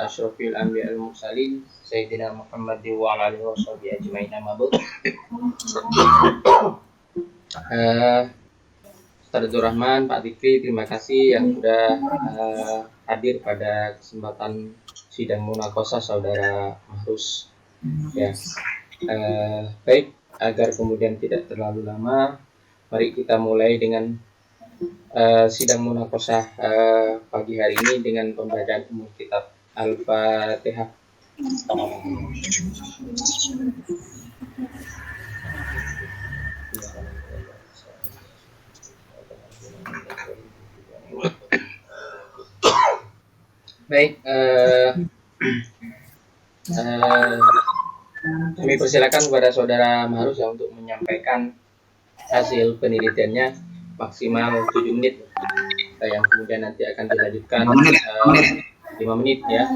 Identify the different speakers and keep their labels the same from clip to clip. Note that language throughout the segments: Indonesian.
Speaker 1: ala asyrafil anbiya wal mursalin sayyidina Muhammad wa ala alihi washabihi ajmain amma ba'd. Ustaz Rahman, Pak Dikri, terima kasih yang sudah hadir pada kesempatan sidang munaqashah saudara Mahrus. Ya, baik, agar kemudian tidak terlalu lama, mari kita mulai dengan sidang munaqashah pagi hari ini dengan pembacaan umum kitab Al-Fatihah. Baik, kami persilakan kepada saudara Mahrus ya untuk menyampaikan hasil penelitiannya maksimal 7 menit yang kemudian nanti akan dilanjutkan 5 menit ya,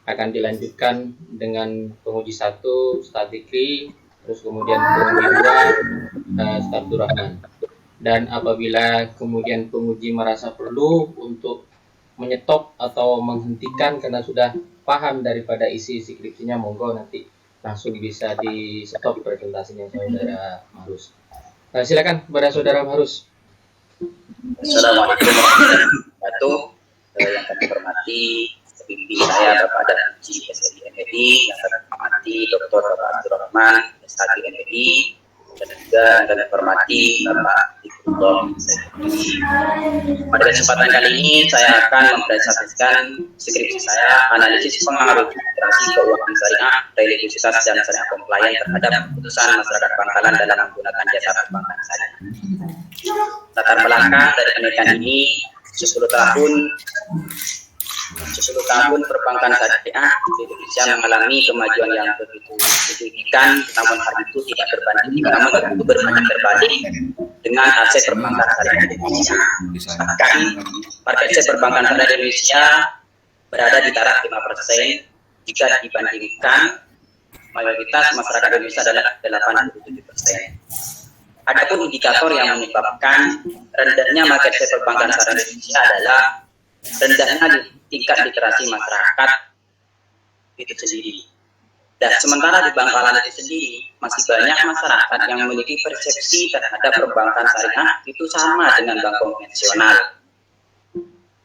Speaker 1: akan dilanjutkan dengan penguji 1 Ustaz Dikri, terus kemudian penguji 2 Ustaz Rahman. Dan apabila kemudian penguji merasa perlu untuk menyetop atau menghentikan karena sudah paham daripada isi skripsinya, monggo nanti langsung bisa di stop presentasinya saudara Mahrus. Silakan kepada saudara Mahrus.
Speaker 2: Assalamualaikum warahmatullahi wabarakatuh. Yang kami hormati pembimbing saya Bapak dan Haji SDI MPI, yang kami hormati Dr. Bapak Abdurrahman SDI MPI, dan juga yang kami hormati Bapak Iqbal. Pada kesempatan kali ini saya akan mempresentasikan skripsi saya, analisis pengaruh literasi keuangan syariah, religiusitas dan syariah compliant terhadap keputusan masyarakat Bangkalan dalam menggunakan jasa perbankan syariah. Latar belakang dari penelitian ini 10 tahun perbankan syariah di Indonesia mengalami kemajuan yang begitu signifikan, namun hal itu tidak berbanding terbalik dengan aset perbankan syariah di Indonesia. Bahkan market share perbankan syariah di Indonesia berada di taraf 5% jika dibandingkan mayoritas masyarakat Indonesia adalah 87%. Adapun indikator yang menyebabkan rendahnya market share perbankan syariah di Indonesia adalah rendahnya tingkat literasi masyarakat itu sendiri. Dan sementara di Bangkalan itu sendiri masih banyak masyarakat yang memiliki persepsi terhadap perbankan syariah itu sama dengan bank konvensional.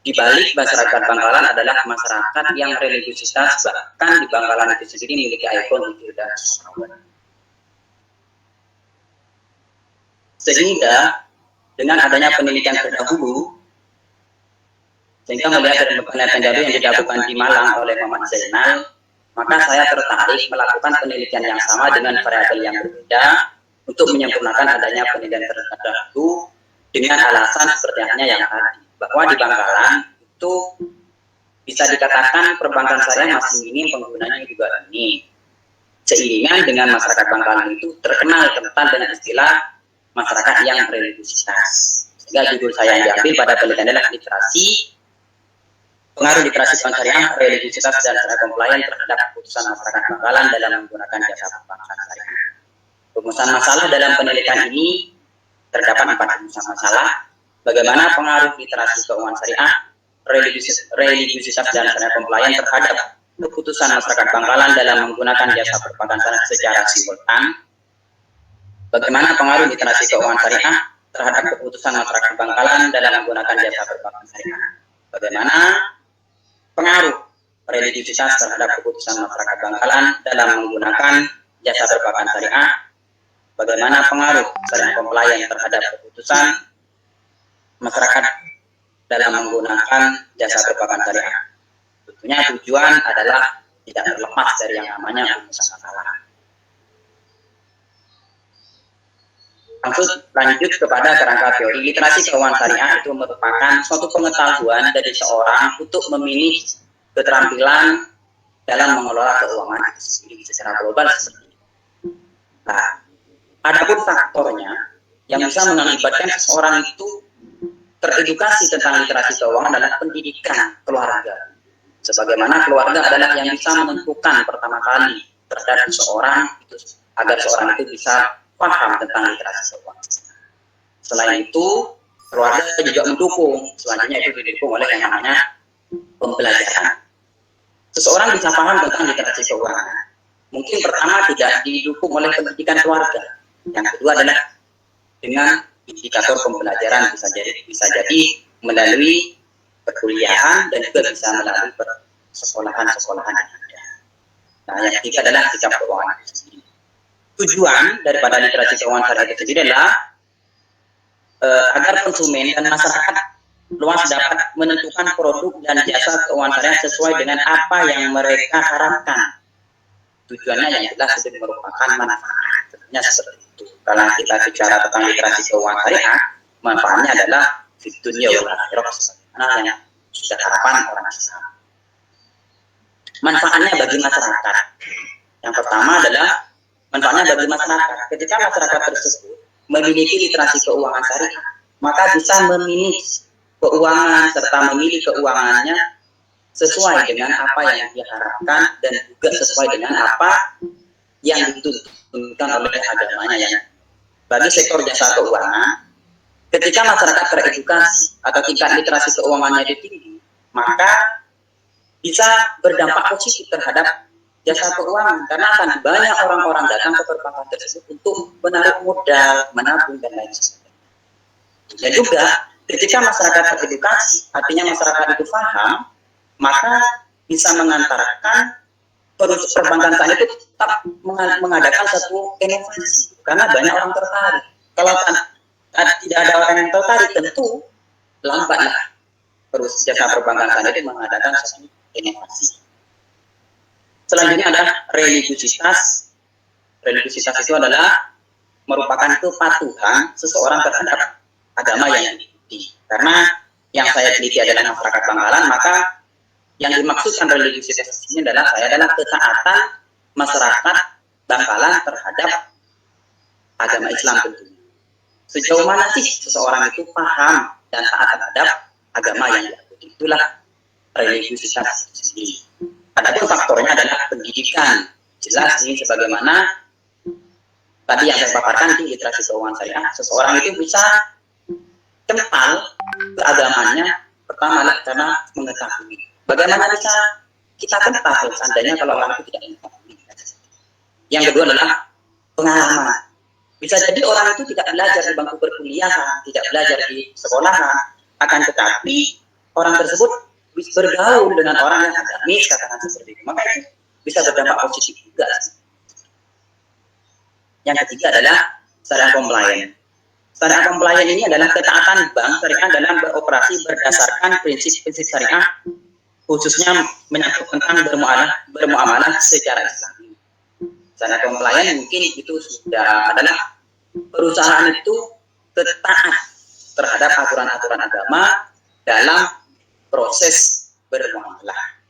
Speaker 2: Di balik masyarakat Bangkalan adalah masyarakat yang religiusitas, bahkan di Bangkalan itu sendiri memiliki ikon itu dan sehingga dengan adanya penelitian terdahulu, sehingga melihat dari penelitian terdahulu yang dilakukan di Malang oleh Muhammad Zainal, maka saya tertarik melakukan penelitian yang sama dengan variabel yang berbeda untuk menyempurnakan adanya penelitian terdahulu dengan alasan seperti yang tadi, bahwa di Bangkalan itu bisa dikatakan perbankan syariah masih minim penggunanya juga ini, seiringan dengan masyarakat Bangkalan itu terkenal kental dengan istilah masyarakat yang religiusitas. Sehingga judul saya yang diambil pada penelitian adalah literasi, pengaruh literasi bank syariah, religiusitas dan syariah compliant terhadap keputusan masyarakat Bangkalan dalam menggunakan jasa perbankan syariah. Rumusan masalah dalam penelitian ini terdapat 4 rumusan masalah. Bagaimana pengaruh literasi keuangan syariah, religiusitas dan syariah compliant terhadap keputusan masyarakat Bangkalan dalam menggunakan jasa perbankan syariah secara simultan. Bagaimana pengaruh literasi keuangan syariah terhadap keputusan masyarakat Bangkalan dalam menggunakan jasa perbankan syariah. Bagaimana pengaruh religiusitas terhadap keputusan masyarakat Bangkalan dalam menggunakan jasa perbankan syariah. Bagaimana pengaruh syariah compliant terhadap keputusan masyarakat dalam menggunakan jasa perbankan syariah. Tentunya tujuan adalah tidak terlepas dari yang namanya rumusan masalah. Lanjut kepada kerangka teori. Literasi keuangan syariah itu merupakan suatu pengetahuan dari seorang untuk memilih keterampilan dalam mengelola keuangan itu sendiri secara global seperti itu. Nah, adapun faktornya yang bisa mengakibatkan seseorang itu teredukasi tentang literasi keuangan adalah pendidikan keluarga. Sebagaimana keluarga adalah yang bisa menentukan pertama kali terhadap seseorang itu agar seorang itu bisa paham tentang literasi keuangan. Selain itu, keluarga juga mendukung. Selanjutnya itu didukung oleh yang namanya pembelajaran. Seseorang bisa paham tentang literasi keuangan. Mungkin pertama tidak didukung oleh pendidikan keluarga. Yang kedua adalah dengan indikator pembelajaran bisa jadi melalui perkuliahan dan juga bisa melalui sekolahan-sekolahan yang ada. Nah, yang ketiga adalah sikap keuangan itu sendiri. Tujuan daripada literasi keuangan syariah itu sendiri adalah agar konsumen dan masyarakat luas dapat menentukan produk dan jasa keuangan syariah sesuai dengan apa yang mereka harapkan. Tujuannya yang jelas itu merupakan manfaat. Tentunya seperti itu. Kalau kita bicara tentang literasi keuangan syariah, manfaatnya adalah di dunia wal akhirah sebagaimana yang sudah harapan orang Islam. Manfaatnya bagi masyarakat. Yang pertama adalah manfaatnya bagi masyarakat. Ketika masyarakat tersebut memiliki literasi keuangan syariah, maka bisa memilih keuangan serta memilih keuangannya sesuai dengan apa yang diharapkan dan juga sesuai dengan apa yang dituntutkan oleh agamanya. Yang bagi sektor jasa keuangan, ketika masyarakat teredukasi atau tingkat literasi keuangannya tinggi, maka bisa berdampak positif terhadap jasa keuangan karena akan banyak orang-orang datang ke perbankan tersebut untuk menaruh modal, menabung dan lain sebagainya. Dan juga ketika masyarakat teredukasi, artinya masyarakat itu paham, maka bisa mengantarkan perbankan saat itu tetap mengadakan satu inovasi karena banyak orang tertarik. Kalau tidak ada orang yang tertarik, tentu lambatlah terus jasa perbankan saat itu mengadakan satu inovasi. Selanjutnya adalah religiusitas. Religiusitas itu adalah merupakan kepatuhan seseorang terhadap agama yang diikuti. Karena yang saya teliti adalah masyarakat Bangkalan, maka yang dimaksudkan religiusitas ini adalah ketaatan masyarakat Bangkalan terhadap agama Islam tentunya. Sejauh mana sih seseorang itu paham dan taat terhadap agama yang diikuti? Itulah religiusitas itu sendiri. Adapun faktornya adalah pendidikan. Jelas ini sebagaimana tadi yang saya paparkan di literasi keuangan syariah, seseorang itu bisa kental ke agamanya pertama karena mengetahui. Bagaimana bisa kita kental seandainya kalau orang itu tidak mengetahui? Yang kedua adalah pengalaman. Bisa jadi orang itu tidak belajar di bangku perkuliahan, tidak belajar di sekolahan, akan tetapi orang tersebut bergaul dengan orang yang agamis, katakan seperti itu. Maka itu bisa berdampak positif juga. Yang ketiga adalah syariah compliant. Syariah compliant ini adalah ketaatan bank syariah dalam beroperasi berdasarkan prinsip-prinsip syariah, khususnya menyangkut tentang bermuamalah secara Islami. Syariah compliant mungkin itu sudah adalah perusahaan itu taat terhadap aturan-aturan agama dalam proses bermuamalah.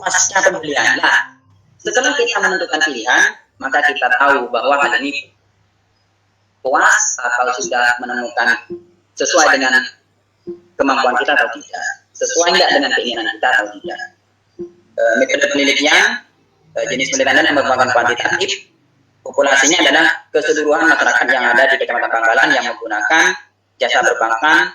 Speaker 2: Pasca pembelian. Nah, setelah kita menentukan pilihan, maka kita tahu bahwa hal ini puas atau sudah menemukan sesuai dengan kemampuan kita atau tidak. sesuai nggak dengan keinginan kita atau tidak. Metode penelitian, jenis penelitian yang merupakan kuantitatif, populasinya adalah keseluruhan masyarakat yang ada di Kecamatan Bangkalan yang menggunakan jasa perbankan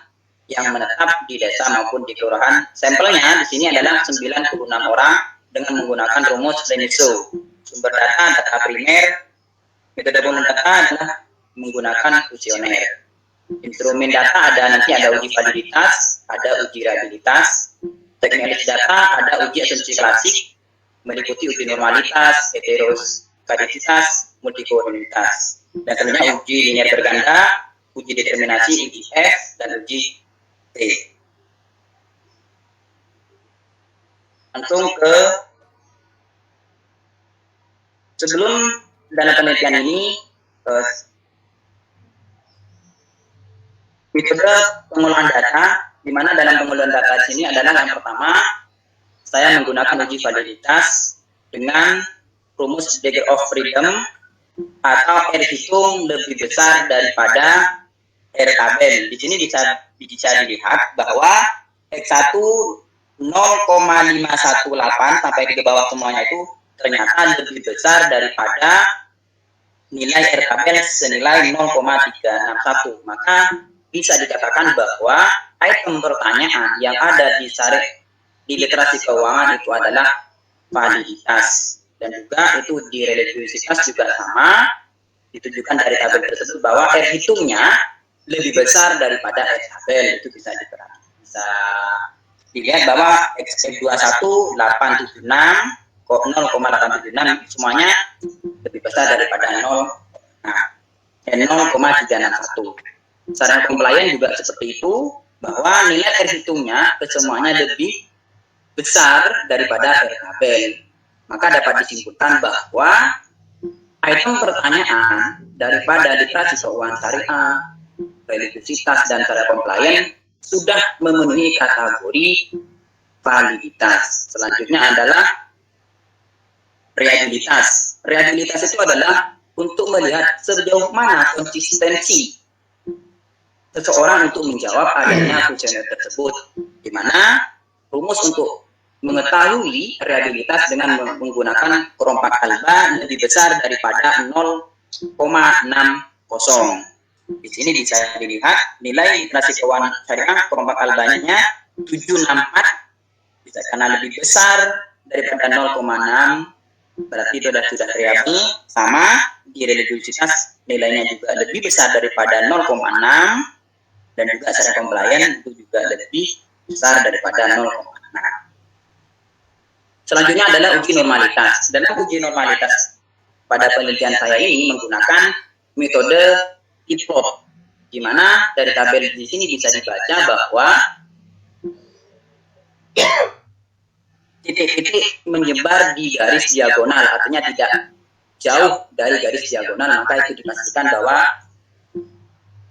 Speaker 2: yang menetap di desa maupun di kelurahan. Sampelnya di sini adalah 96 orang dengan menggunakan rumus Remiso. Sumber data primer, metode pengumpulan data adalah menggunakan kuesioner. Instrumen data nanti ada uji validitas, ada uji reliabilitas. Teknik data ada uji asumsi klasik, meliputi uji normalitas, heteroskadisitas, multikolonialitas. Dan selanjutnya uji linear berganda, uji determinasi, uji F, dan uji T. Langsung ke sebelum dalam penelitian ini, metode pengolahan data, di mana dalam pengolahan data di sini adalah yang pertama, saya menggunakan uji validitas dengan rumus degree of freedom atau R hitung lebih besar daripada R tabel. Di sini bisa dilihat bahwa X1 0,518 sampai ke bawah semuanya itu ternyata lebih besar daripada nilai R tabel senilai 0,361. Maka bisa dikatakan bahwa item pertanyaan yang ada di literasi keuangan itu adalah validitas, dan juga itu di reliabilitas juga sama, ditujukan dari tabel tersebut bahwa R hitungnya lebih besar daripada R tabel. Itu bisa dilihat bahwa X21 876 0,876 semuanya lebih besar daripada 0,361. Secara komplain juga seperti itu, bahwa nilai R hitungnya kesemuanya lebih besar daripada R tabel. Maka dapat disimpulkan bahwa item pertanyaan daripada literasi keuangan syariah, reliabilitas, dan secara komplain sudah memenuhi kategori validitas. Selanjutnya adalah reliabilitas. Reliabilitas itu adalah untuk melihat sejauh mana konsistensi seseorang untuk menjawab adanya kuesioner tersebut, di mana rumus untuk mengetahui reliabilitas dengan menggunakan kelompok alba lebih besar daripada 0,60. Di sini bisa dilihat nilai literasi keuangan syariah kelompok albanya 764, bisa karena lebih besar daripada 0,6, berarti itu sudah variabel. Sama di reliabilitas nilainya juga lebih besar daripada 0,6, dan juga secara komplain itu juga lebih besar daripada 0,6. Selanjutnya adalah uji normalitas. Dalam uji normalitas pada penelitian saya ini menggunakan metode T-plot, di mana dari tabel di sini bisa dibaca bahwa titik-titik menyebar di garis diagonal, artinya tidak jauh dari garis diagonal, maka itu dipastikan bahwa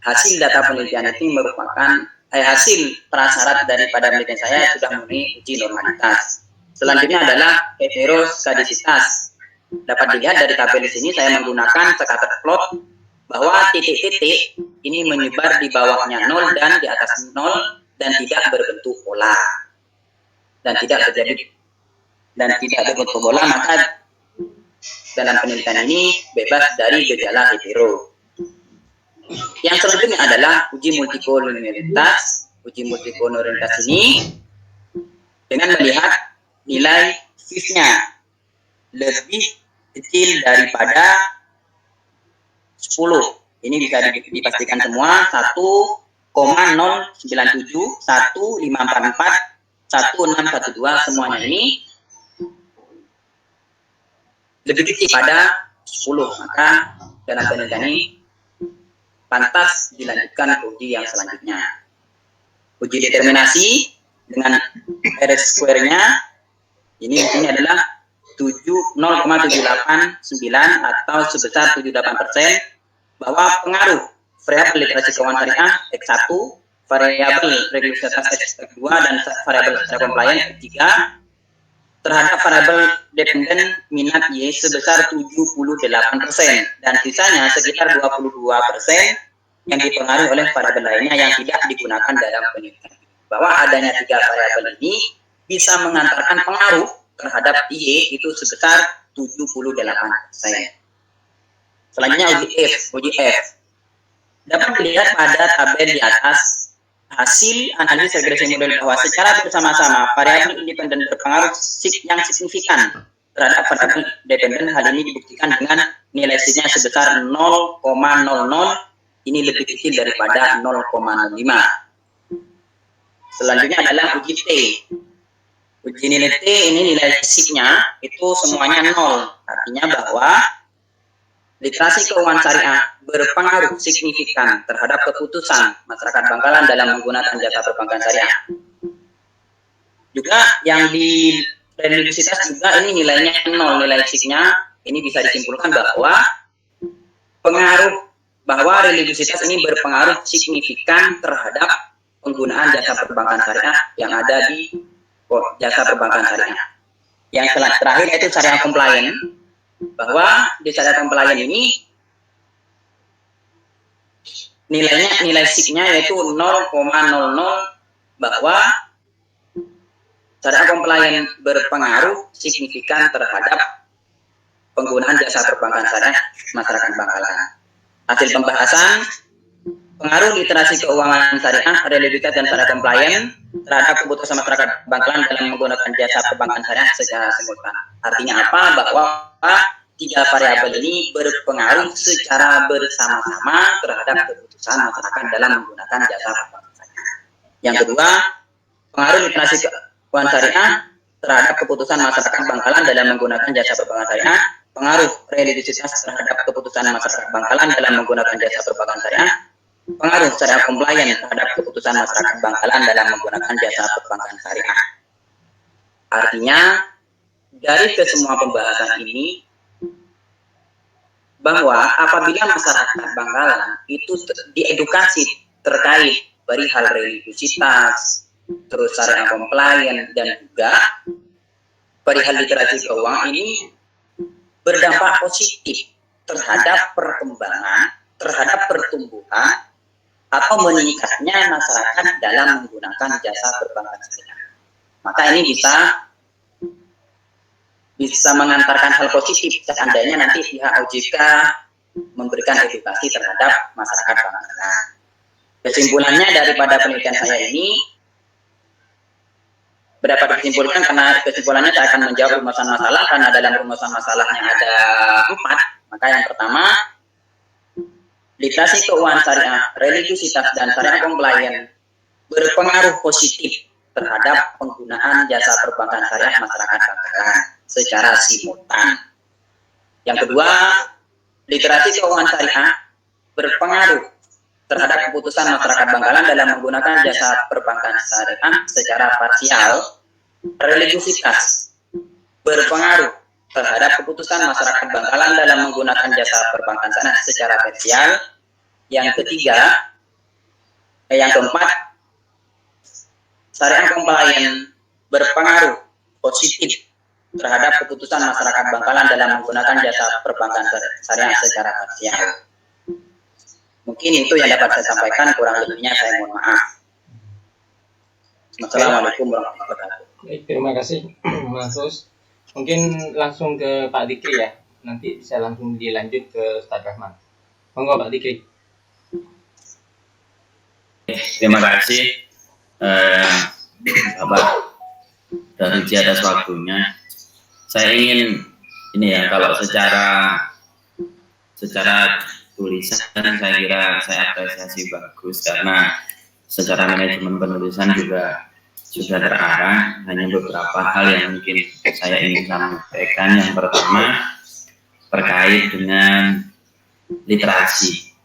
Speaker 2: hasil data penelitian itu merupakan hasil prasyarat daripada penelitian saya sudah memenuhi uji normalitas. Selanjutnya adalah heteroskadisitas. Dapat dilihat dari tabel di sini saya menggunakan scatter plot bahwa titik-titik ini menyebar di bawahnya 0 dan di atas 0 dan tidak berbentuk pola. Dan tidak berbentuk pola, maka dalam penelitian ini bebas dari gejala hetero. Yang selanjutnya adalah uji multikolonialitas. Uji multikolonialitas ini dengan melihat nilai fifth-nya lebih kecil daripada 10. Ini bisa dipastikan semua 1,097, 1544, 1612 semuanya ini lebih kecil pada 10. Maka dalam penelitian ini pantas dilanjutkan ke uji yang selanjutnya. Uji determinasi dengan R square-nya ini adalah 0,789 atau sebesar 78%, bahwa pengaruh variabel literasi keuangan syariah X1, variabel reliabilitas X2, dan variabel secara compliance X3 terhadap variabel dependen minat Y sebesar 78%, dan sisanya sekitar 22% yang dipengaruhi oleh variabel lainnya yang tidak digunakan dalam penelitian. bahwa adanya 3 variabel ini bisa mengantarkan pengaruh terhadap Y itu sebesar 78%. Selanjutnya uji F. Dapat dilihat pada tabel di atas hasil analisis regresi model bahwa secara bersama-sama variabel independen berpengaruh yang signifikan terhadap variabel dependen. Hal ini dibuktikan dengan nilai C-nya sebesar 0,00. Ini lebih kecil daripada 0,05. Selanjutnya adalah uji T. Uji nilai T ini nilai C-nya itu semuanya 0. Artinya bahwa literasi keuangan syariah berpengaruh signifikan terhadap keputusan masyarakat Bangkalan dalam menggunakan jasa perbankan syariah. Juga yang di religiusitas juga ini nilainya 0, nilai C-nya ini bisa disimpulkan bahwa religiusitas ini berpengaruh signifikan terhadap penggunaan jasa perbankan syariah yang ada di jasa perbankan syariah. Yang terakhir yaitu syariah compliant, bahwa di syariah compliant ini nilai SIG-nya yaitu 0,00, bahwa syariah compliant berpengaruh signifikan terhadap penggunaan jasa perbankan syariah masyarakat Bangkalan. Hasil pembahasan pengaruh literasi keuangan syariah, reliabilitas dan syariah compliant terhadap keputusan masyarakat Bangkalan dalam menggunakan jasa perbankan syariah secara simultan. Artinya apa? Bahwa 3 variabel ini berpengaruh secara bersama-sama terhadap keputusan masyarakat dalam menggunakan jasa perbankan syariah. Yang kedua, pengaruh literasi keuangan syariah terhadap keputusan masyarakat Bangkalan dalam menggunakan jasa perbankan syariah. Pengaruh reliabilitas terhadap keputusan masyarakat Bangkalan dalam menggunakan jasa perbankan syariah. Pengaruh syariah compliant terhadap keputusan masyarakat Bangkalan dalam menggunakan jasa perbankan syariah. Artinya, dari kesemua pembahasan ini, bahwa apabila masyarakat Bangkalan itu diedukasi terkait perihal religiusitas, terus syariah compliant, dan juga perihal literasi keuangan ini berdampak positif terhadap perkembangan, terhadap pertumbuhan, atau meningkatnya masyarakat dalam menggunakan jasa perbankan syariah. Maka ini bisa mengantarkan hal positif seandainya nanti pihak OJK memberikan edukasi terhadap masyarakat Bangkalan. Kesimpulannya daripada penelitian saya ini dapat disimpulkan, karena kesimpulannya saya akan menjawab rumusan masalah, karena dalam rumusan masalahnya ada 4. Maka yang pertama, literasi keuangan syariah, religiusitas, dan syariah compliant berpengaruh positif terhadap penggunaan jasa perbankan syariah masyarakat Bangkalan secara simultan. Yang kedua, literasi keuangan syariah berpengaruh terhadap keputusan masyarakat Bangkalan dalam menggunakan jasa perbankan syariah secara parsial. Religiusitas berpengaruh terhadap keputusan masyarakat Bangkalan dalam menggunakan jasa perbankan syariah secara parsial. Yang keempat, syariah compliant berpengaruh positif terhadap keputusan masyarakat Bangkalan dalam menggunakan jasa perbankan syariah secara parsial. Mungkin itu yang dapat saya sampaikan, kurang lebihnya saya mohon maaf. Assalamualaikum warahmatullahi wabarakatuh.
Speaker 1: Baik, terima kasih Mas Sus. Mungkin langsung ke Pak Dikri ya, nanti bisa langsung dilanjut ke Ustadz Rahman. Monggo Pak Dikri.
Speaker 3: Terima kasih Bapak dari atas waktunya. Saya ingin ini ya, kalau secara tulisan saya kira saya apresiasi bagus, karena secara manajemen penulisan juga sudah terarah. Hanya beberapa hal yang mungkin saya ingin sampaikan. Yang pertama terkait dengan literasi.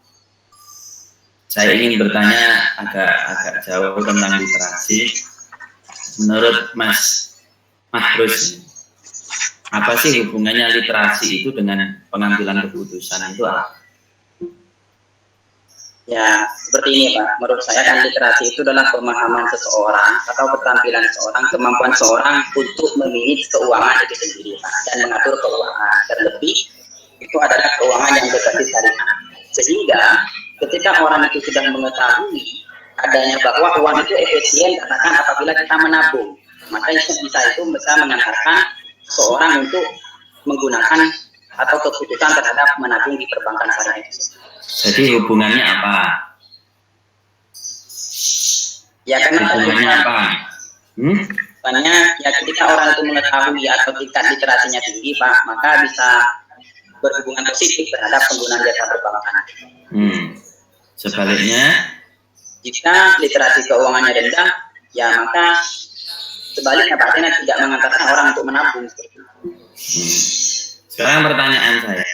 Speaker 3: Saya ingin bertanya agak jauh tentang literasi. Menurut Mas Mahrus, apa sih hubungannya literasi itu dengan pengambilan keputusan itu apa?
Speaker 2: Ya, seperti ini Pak. Menurut saya kan literasi itu adalah pemahaman seseorang atau keterampilan seseorang, kemampuan seseorang untuk memilih keuangan itu sendiri Pak, dan mengatur keuangan. Terlebih itu adalah keuangan yang berbasis syariah. Sehingga ketika orang itu sudah mengetahui adanya bahwa uang itu efisien katakan apabila kita menabung, maka bisa itu bisa mengantarkan seorang untuk menggunakan atau keputusan terhadap menabung di perbankan syariah.
Speaker 3: Jadi hubungannya apa?
Speaker 2: Ya karena
Speaker 3: hubungannya apa?
Speaker 2: Makanya ya ketika orang itu mengetahui atau tingkat literasinya tinggi Pak, maka bisa berhubungan positif terhadap penggunaan jasa perbankan.
Speaker 3: Sebaliknya,
Speaker 2: jika literasi keuangannya rendah, ya maka sebaliknya Pak, tidak mengantarkan orang untuk menabung.
Speaker 3: Sekarang pertanyaan saya.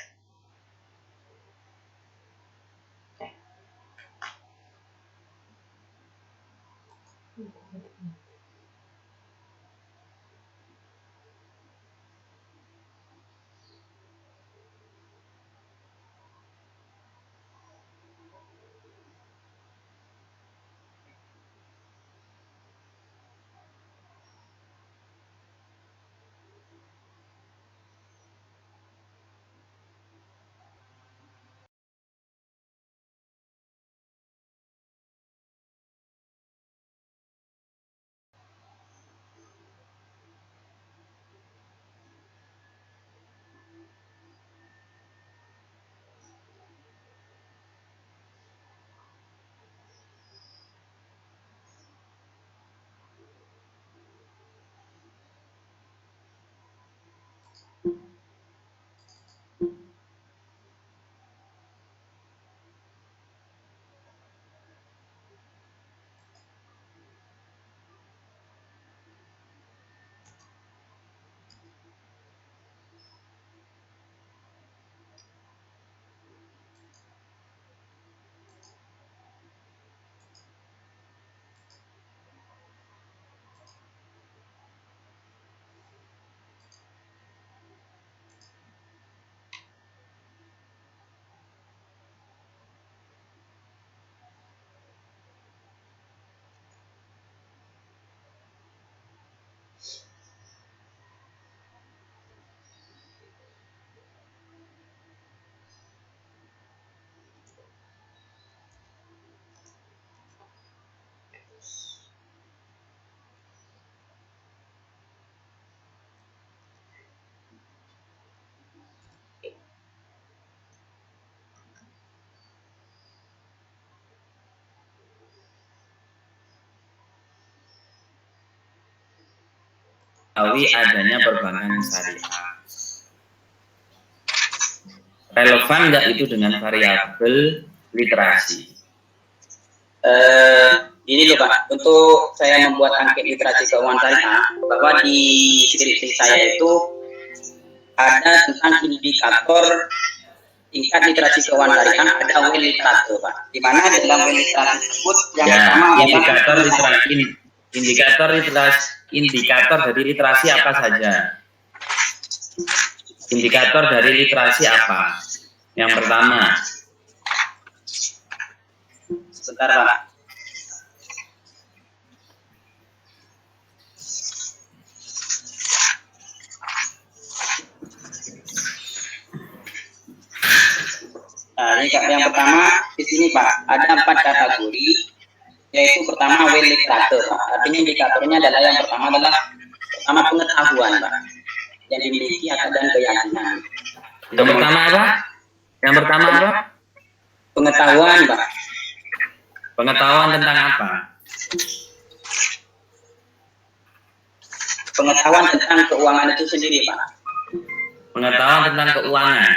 Speaker 3: Adanya perbankan syariah. Relevan nggak itu dengan variabel literasi?
Speaker 2: Ini loh Pak, untuk saya membuat angket literasi keuangan syariah, bahwa di skripsi saya itu ada tentang indikator tingkat literasi keuangan syariah, ada well literatur Pak. Di mana dalam well literatur tersebut yang pertama
Speaker 3: indikator dari literasi apa saja? Indikator dari literasi apa? Yang pertama.
Speaker 2: Sebentar Pak. Nah, ini yang pertama di sini Pak, ada 4 kategori, yaitu pertama well literatur Pak. Artinya indikatornya adalah yang pertama adalah pengetahuan Pak, yang dimiliki dan keyakinan.
Speaker 3: Yang pertama apa? Yang pertama apa?
Speaker 2: Pengetahuan Pak.
Speaker 3: Pengetahuan tentang apa?
Speaker 2: Pengetahuan tentang keuangan itu sendiri Pak.
Speaker 3: Pengetahuan tentang keuangan.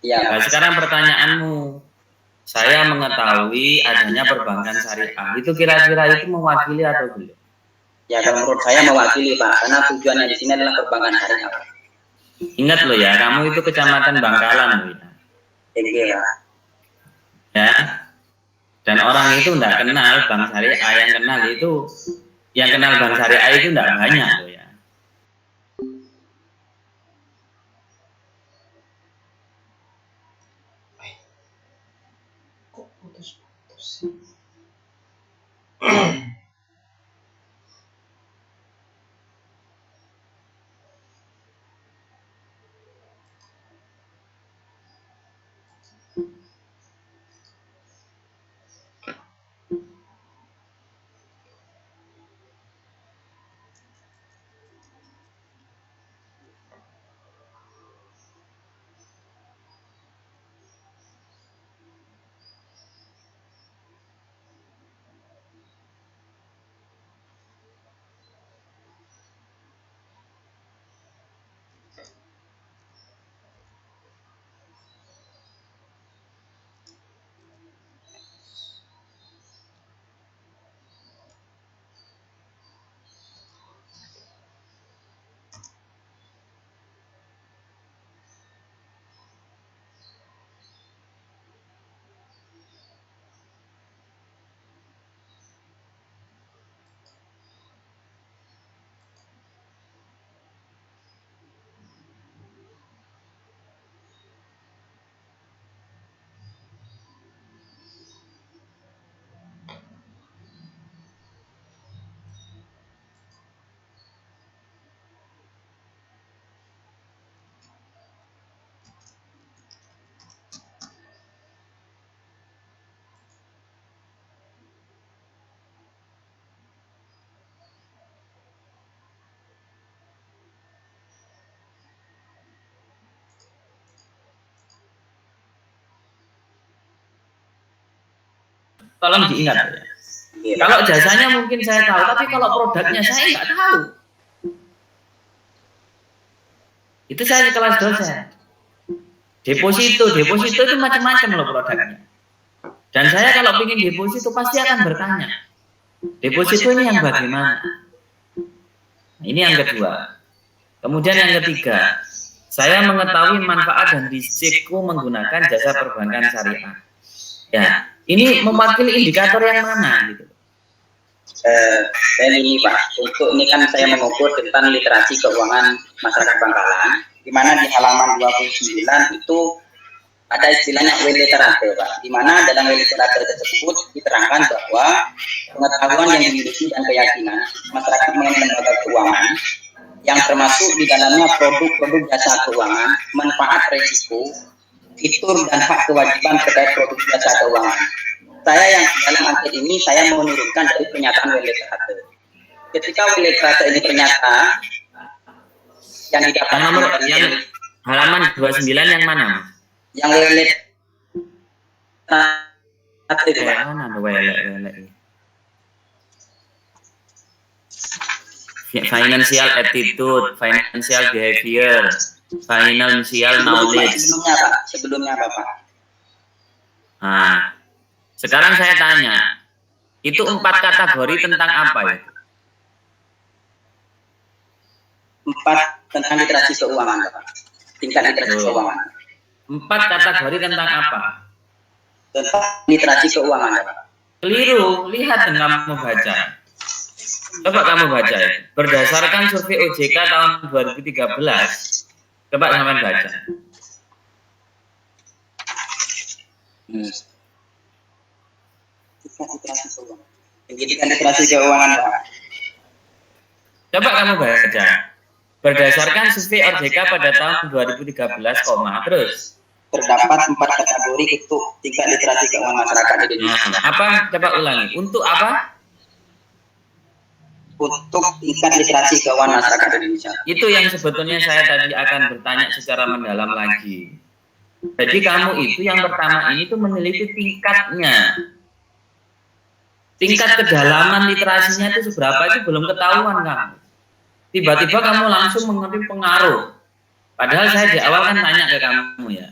Speaker 2: Ya.
Speaker 3: Nah, sekarang pertanyaanmu, saya mengetahui adanya perbankan syariah. Itu kira-kira itu mewakili atau belum?
Speaker 2: Ya, kalau menurut saya mewakili Pak, karena tujuannya di sini adalah perbankan syariah.
Speaker 3: Ingat loh ya, kamu itu kecamatan Bangkalan loh ya.
Speaker 2: Iya.
Speaker 3: Ya. Dan orang itu enggak kenal bank syariah, yang kenal bank syariah itu enggak banyak loh ya.
Speaker 1: Kok putus-putus?
Speaker 3: tolong diingat ya.
Speaker 2: Iya.
Speaker 3: Kalau jasanya mungkin saya tahu, tapi kalau produknya saya nggak tahu. Itu saya kelas dosen. Deposito itu macam-macam loh produknya. Dan saya kalau ingin deposito pasti akan bertanya, deposito ini yang bagaimana? Nah, ini yang kedua. Kemudian yang ketiga, saya mengetahui manfaat dan risiko menggunakan jasa perbankan syariah. Ya, ini mewakili indikator yang mana gitu?
Speaker 2: Dan ini Pak, untuk ini kan saya mengukur tentang literasi keuangan masyarakat Bangkalan, di mana di halaman 29 itu ada istilahnya weliterate Pak, di mana dalam weliterate tersebut diterangkan bahwa pengetahuan yang dimiliki dan keyakinan masyarakat mengenai lembaga keuangan yang termasuk di dalamnya produk-produk jasa keuangan, manfaat risiko, fitur dan hak kewajiban terkait produk jasa keuangan. Saya yang dalam angket ini saya mau menurunkan dari pernyataan weliterate. Ketika weliterate ini ternyata yang didapatkan
Speaker 3: Nomor yang halaman 29 yang mana?
Speaker 2: yang weliterate
Speaker 3: Mana welek. Financial attitude, financial behavior, financial knowledge.
Speaker 2: Sebelumnya Bapak.
Speaker 3: Nah, sekarang saya tanya, itu 4 kategori tentang apa ya?
Speaker 2: 4 tentang literasi keuangan Bapak. Tingkat literasi keuangan.
Speaker 3: 4 kategori tentang apa?
Speaker 2: Tentang literasi keuangan Bapak.
Speaker 3: Keliru, lihat dan kamu baca. Coba kamu baca ya. Berdasarkan survei OJK tahun 2013, coba sampean baca.
Speaker 2: Pendidikan literasi keuangan Pak.
Speaker 3: Coba kamu baca. Berdasarkan survei OJK pada tahun 2013, terus
Speaker 2: Terdapat 4 kategori untuk tingkat literasi keuangan masyarakat di Indonesia.
Speaker 3: apa? Coba ulangi. Untuk apa?
Speaker 2: Untuk tingkat literasi keuangan masyarakat di Indonesia.
Speaker 3: Itu yang sebetulnya saya tadi akan bertanya secara mendalam lagi. Jadi kamu itu yang pertama ini tuh meneliti tingkatnya. Tingkat kedalaman literasinya itu seberapa itu belum ketahuan kamu. Tiba-tiba kamu langsung mengerti pengaruh. Padahal saya di awal kan tanya ke kamu ya.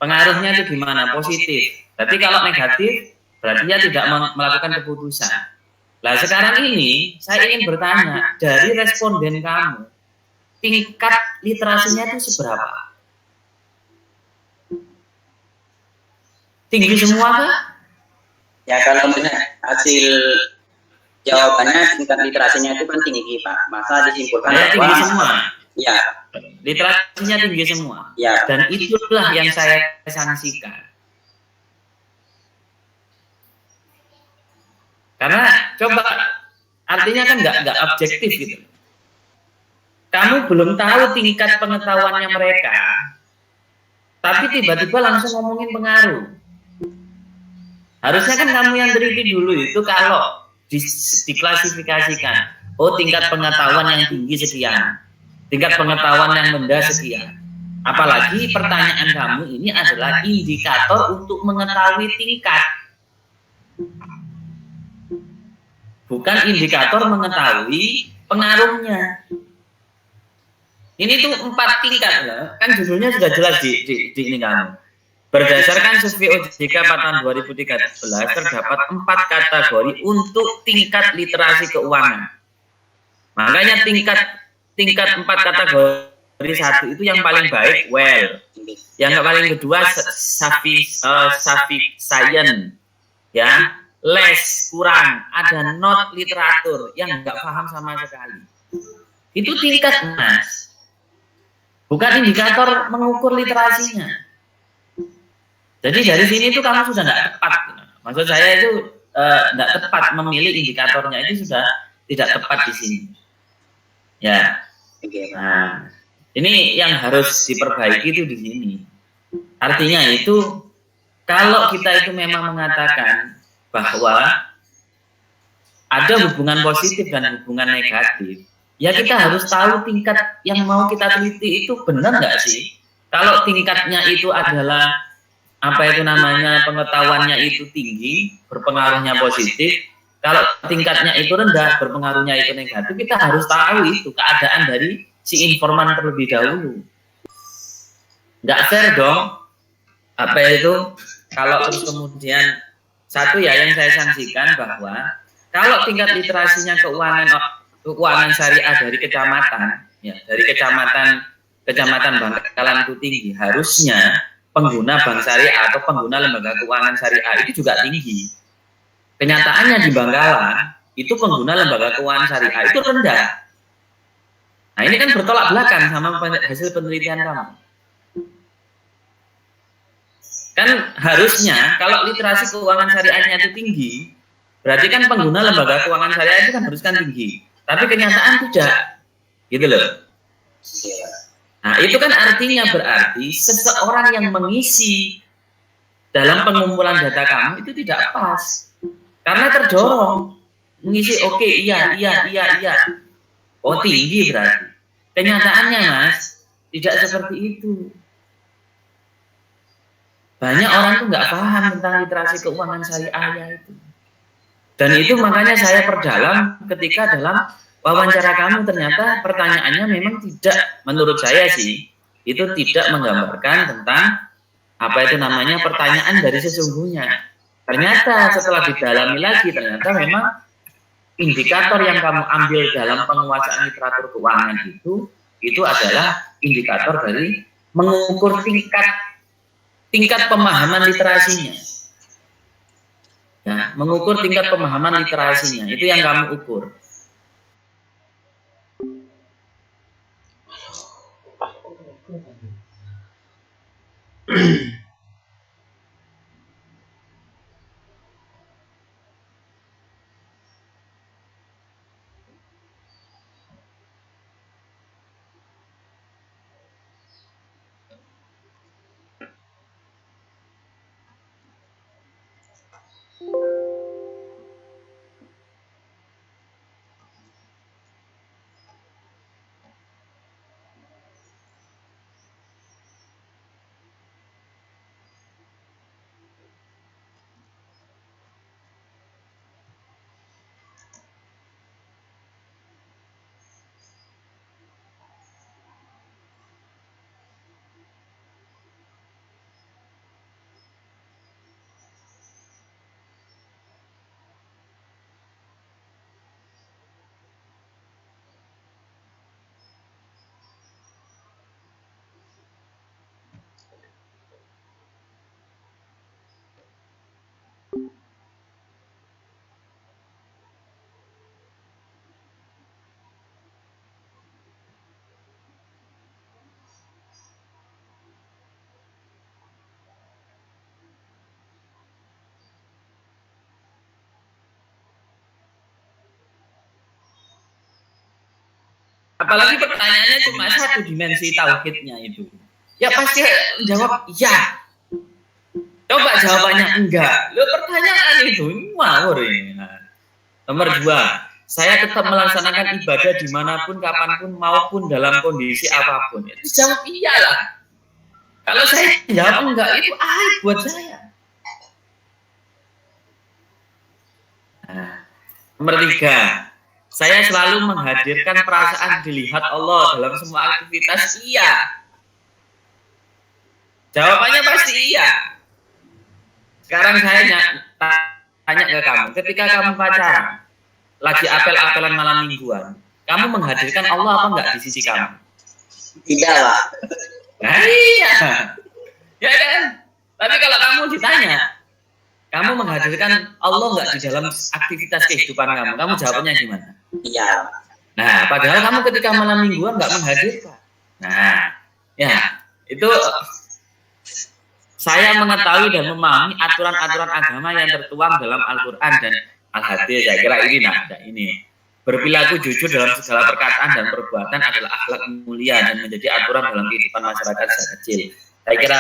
Speaker 3: Pengaruhnya itu gimana? Positif. Tapi kalau negatif, berarti dia tidak melakukan keputusan. Nah sekarang ini saya ingin bertanya dari responden kamu, tingkat literasinya itu seberapa? Tinggi semua kah?
Speaker 2: Ya kalau hasil jawabannya tingkat literasinya itu kan tinggi Pak. Masa disimpulkan
Speaker 3: Ya, tinggi
Speaker 2: bahwa
Speaker 3: semua.
Speaker 2: ya,
Speaker 3: Literasinya tinggi semua.
Speaker 2: ya.
Speaker 3: Dan itulah yang saya sanksikan. Karena coba artinya kan nggak objektif gitu. Kamu belum tahu tingkat pengetahuannya mereka, tapi tiba-tiba langsung ngomongin pengaruh. Harusnya kan kamu yang teliti dulu itu kalau diklasifikasikan. Oh tingkat pengetahuan yang tinggi sekian, tingkat pengetahuan yang rendah sekian. Apalagi pertanyaan kamu ini adalah indikator untuk mengetahui tingkat. Bukan indikator mengetahui pengaruhnya. Ini tuh 4 tingkat loh. Kan judulnya sudah jelas di ini kamu. Berdasarkan survei OJK tahun 2013 terdapat 4 kategori untuk tingkat literasi keuangan. Makanya tingkat 4 kategori 1 itu yang paling baik well. Yang paling kedua science ya. Les kurang, ada not literatur yang nggak paham sama sekali. Itu tingkat Mas, bukan indikator mengukur literasinya. Jadi dari sini itu kamu sudah nggak tepat. Maksud saya itu nggak tepat memilih indikatornya, itu sudah tidak tepat di sini. Ya, nah ini yang harus diperbaiki itu di sini. Artinya itu kalau kita itu memang mengatakan bahwa ada hubungan positif dan hubungan negatif, ya kita harus tahu tingkat yang mau kita teliti itu benar nggak sih? Kalau tingkatnya itu adalah apa itu namanya pengetahuannya itu tinggi, berpengaruhnya positif. Kalau tingkatnya itu rendah, berpengaruhnya itu negatif, kita harus tahu itu keadaan dari si informan terlebih dahulu. Nggak fair dong, apa itu, kalau terus kemudian satu ya yang saya sanksikan bahwa kalau tingkat literasinya keuangan syariah dari kecamatan, ya dari kecamatan Bangkalan itu tinggi, harusnya pengguna bank syariah atau pengguna lembaga keuangan syariah itu juga tinggi. Kenyataannya di Bangkalan itu pengguna lembaga keuangan syariah itu rendah. Nah ini kan bertolak belakang sama hasil penelitian kamu. Kan harusnya kalau literasi keuangan syariahnya itu tinggi, berarti kan pengguna lembaga keuangan syariah itu kan harus kan tinggi. Tapi kenyataan tidak, gitu loh. Nah itu kan artinya berarti seseorang yang mengisi dalam pengumpulan data kamu itu tidak pas. Karena terdorong mengisi oke, iya. Oh tinggi berarti. Kenyataannya Mas tidak seperti itu. Banyak orang tuh nggak paham tentang literasi keuangan syariah itu. Dan itu makanya saya perdalam ketika dalam wawancara kamu ternyata pertanyaannya memang tidak, menurut saya sih itu tidak menggambarkan tentang apa itu namanya pertanyaan dari sesungguhnya. Ternyata setelah didalami lagi ternyata memang indikator yang kamu ambil dalam penguasaan literatur keuangan itu adalah indikator dari mengukur tingkat pemahaman literasinya. Ya, mengukur tingkat pemahaman literasinya itu yang kamu ukur. Apalagi pertanyaannya cuma satu dimensi tauhidnya itu. Ya pasti jawab ya. Coba jawabannya enggak. Lo pertanyaan itu ngawur ini. Nomor 2, saya tetap melaksanakan ibadah dimanapun, kapanpun, maupun dalam kondisi apapun. Itu jawab iyalah. Kalau saya jawab enggak, itu aib buat saya. Nah, nomor 3, saya selalu menghadirkan perasaan dilihat Allah dalam semua aktivitas. Iya. Jawabannya pasti iya. Sekarang saya tanya ke kamu, ketika kamu pacaran, lagi apel-apelan malam mingguan, kamu menghadirkan Allah apa enggak di sisi kamu?
Speaker 2: Tidak, Pak.
Speaker 3: Nah, iya. Ya kan? Tapi kalau kamu ditanya, kamu menghadirkan Allah enggak di dalam aktivitas kehidupan kamu? Kamu jawabnya gimana?
Speaker 2: Iya.
Speaker 3: Nah, padahal kamu ketika malam mingguan enggak menghadirkan. Nah, ya, itu saya mengetahui dan memahami aturan-aturan agama yang tertuang dalam Al-Quran dan Al-Hadis. Saya kira ini ini. Berperilaku jujur dalam segala perkataan dan perbuatan adalah akhlak mulia dan menjadi aturan dalam kehidupan masyarakat sejak kecil. Saya kira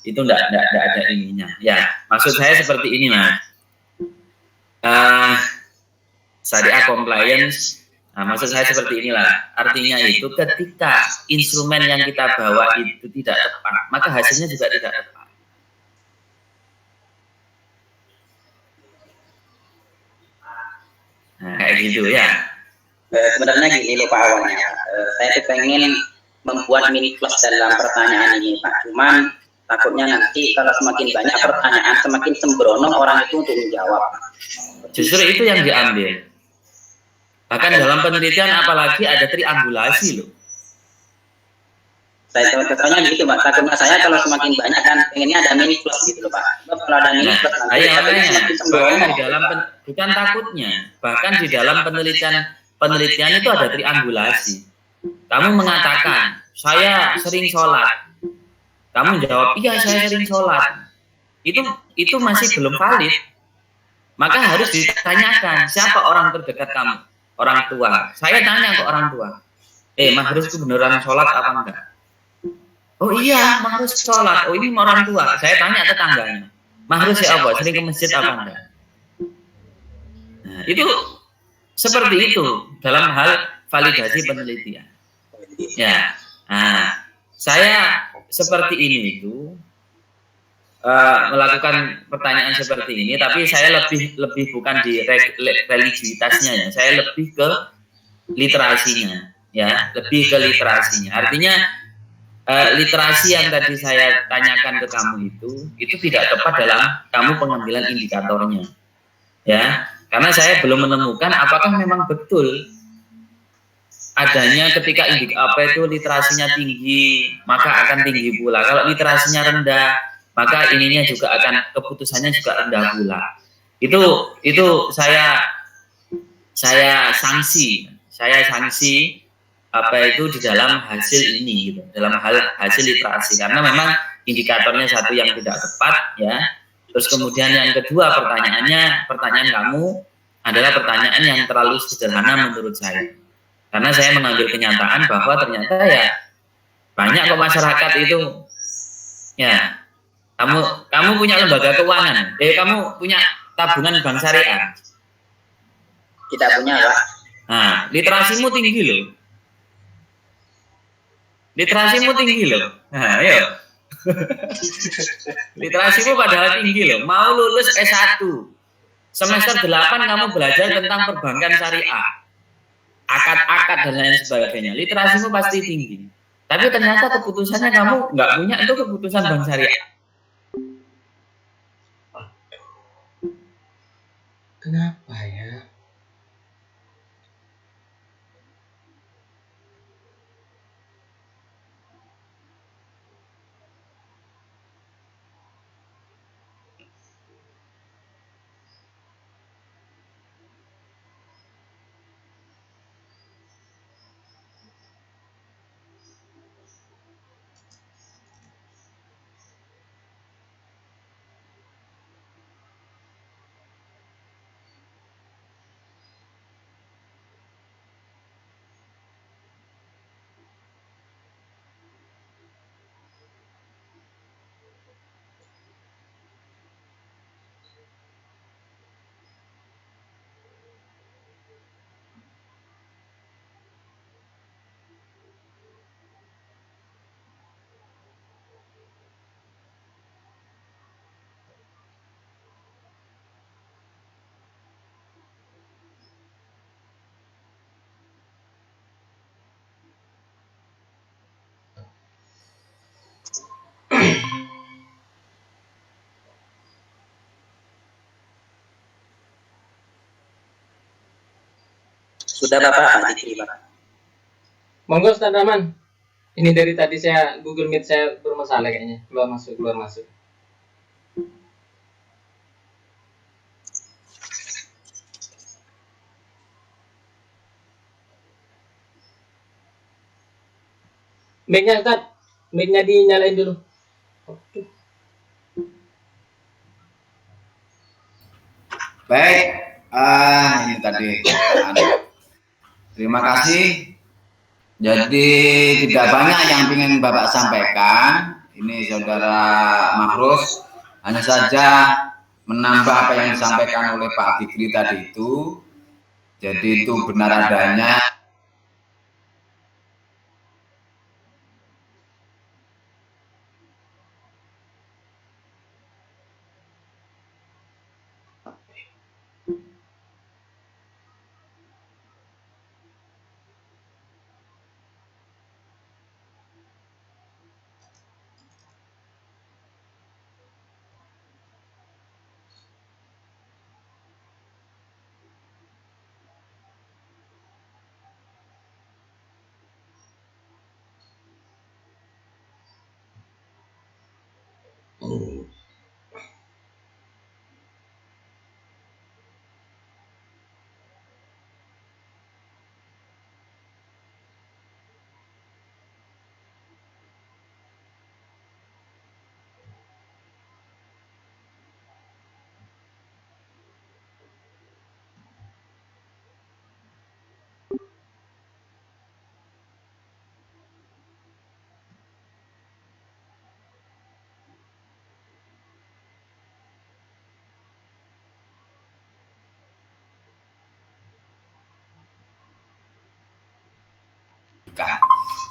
Speaker 3: itu enggak ada ininya. Ya, maksud saya seperti ini, Mas. Syariah compliance. Nah, maksud saya seperti inilah. Artinya itu ketika instrumen yang kita bawa itu tidak tepat, maka hasilnya juga tidak tepat. Nah, kayak gitu ya.
Speaker 2: Sebenarnya gini loh Pak awalnya. Saya tuh pengen membuat mini class dalam pertanyaan ini Pak. Cuman takutnya nanti kalau semakin banyak pertanyaan, semakin sembrono orang itu untuk menjawab.
Speaker 3: Justru itu yang diambil. Bahkan dalam penelitian apalagi ada triangulasi loh.
Speaker 2: Saya contohnya gitu Pak. Takutnya saya kalau semakin banyak kan pengennya ada mini class gitu loh Pak. Kalau ada mini class nanti takutnya semakin sembrono.
Speaker 3: Bahkan di dalam bukan takutnya, bahkan di dalam penelitian itu ada triangulasi. Kamu mengatakan, saya sering sholat. Kamu jawab, iya saya sering sholat. Itu masih belum valid. Maka harus ditanyakan, siapa orang terdekat kamu? Orang tua. Saya tanya ke orang tua. Mahrus itu beneran sholat apa enggak? Oh iya, Mahrus sholat. Oh ini orang tua. Saya tanya tetangganya. Mahrus ya apa? Sering ke masjid apa enggak? Nah, itu seperti itu dalam hal validasi penelitian. Ya, nah, saya seperti ini itu melakukan pertanyaan seperti ini, tapi saya lebih bukan di religiositasnya ya, saya lebih ke literasinya, ya, lebih ke literasinya. Artinya literasi yang tadi saya tanyakan ke kamu itu tidak tepat dalam kamu pengambilan indikatornya, ya, karena saya belum menemukan apakah memang betul adanya ketika literasinya tinggi maka akan tinggi pula. Kalau literasinya rendah maka ininya juga akan keputusannya juga rendah pula. Itu saya sanksi di dalam hasil ini gitu, dalam hasil literasi karena memang indikatornya satu yang tidak tepat ya. Terus kemudian yang kedua pertanyaan kamu adalah pertanyaan yang terlalu sederhana menurut saya. Karena saya mengambil kenyataan bahwa ternyata ya banyak kok masyarakat itu ya kamu punya lembaga keuangan, kamu punya tabungan bank syariah.
Speaker 2: Kita punya Pak.
Speaker 3: Nah, literasimu tinggi loh. Literasimu tinggi loh. Nah, ayo. Literasimu padahal tinggi loh. Mau lulus S1. Semester 8 kamu belajar tentang perbankan syariah. Akad-akad dan lain sebagainya. Literasimu pasti tinggi. Tapi ternyata keputusannya kamu nggak punya itu keputusan bank syariah.
Speaker 1: Kenapa ya?
Speaker 2: Sudah Bapak, diterima.
Speaker 1: Monggo Ustaz Rahman. Ini dari tadi saya Google Meet saya bermasalah kayaknya. Keluar masuk. Mic-nya Ustaz. Mic-nya dinyalain dulu. Oke.
Speaker 4: Baik, ini tadi. Terima kasih. Jadi tidak banyak yang ingin Bapak sampaikan. Ini Saudara Mahrus hanya saja menambah apa yang disampaikan oleh Pak Fikri tadi itu. Jadi itu benar adanya.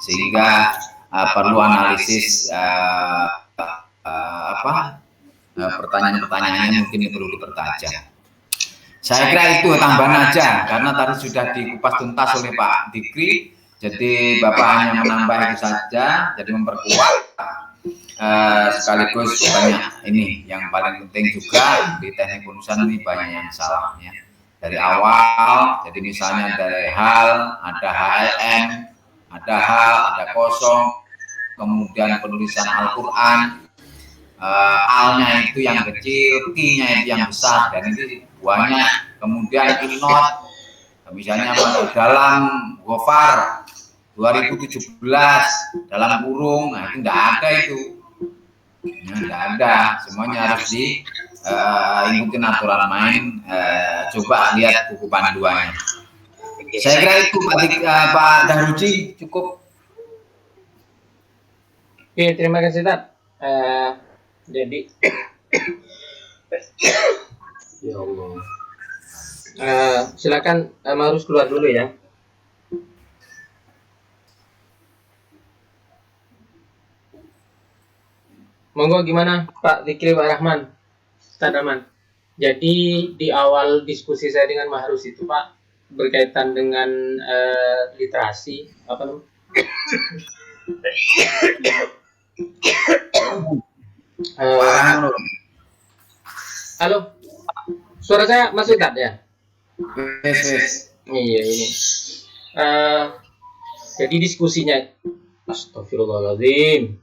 Speaker 4: sehingga perlu analisis pertanyaan-pertanyaannya mungkin perlu dipertajam. Saya kira itu tambahan aja karena tadi sudah dikupas tuntas oleh Pak Dikri, jadi Bapak hanya menambah itu saja, jadi memperkuat sekaligus banyak ini yang paling penting juga di teknik penulisan ini banyak yang salah ya. Dari awal, jadi misalnya dari hal, ada HLM, ada hal, ada kosong, kemudian penulisan Al-Quran, alnya itu yang kecil, T-nya itu yang besar, dan ini banyak. Kemudian not, misalnya dalam Gofar 2017 dalam kurung, nah itu tidak ada itu, tidak ada, semuanya harus ikutin aturan main. Coba lihat buku panduannya. Saya kira itu Pak Daruji cukup.
Speaker 1: Oke, terima kasih Tat. Jadi ya Allah. Silakan harus keluar dulu ya. Monggo gimana Pak Dikri, Pak Rahman, Tanaman. Jadi di awal diskusi saya dengan Mahrus itu Pak berkaitan dengan literasi apa namanya? Halo, suara saya masih tak ya? Iya ini. Jadi diskusinya, astagfirullahaladzim.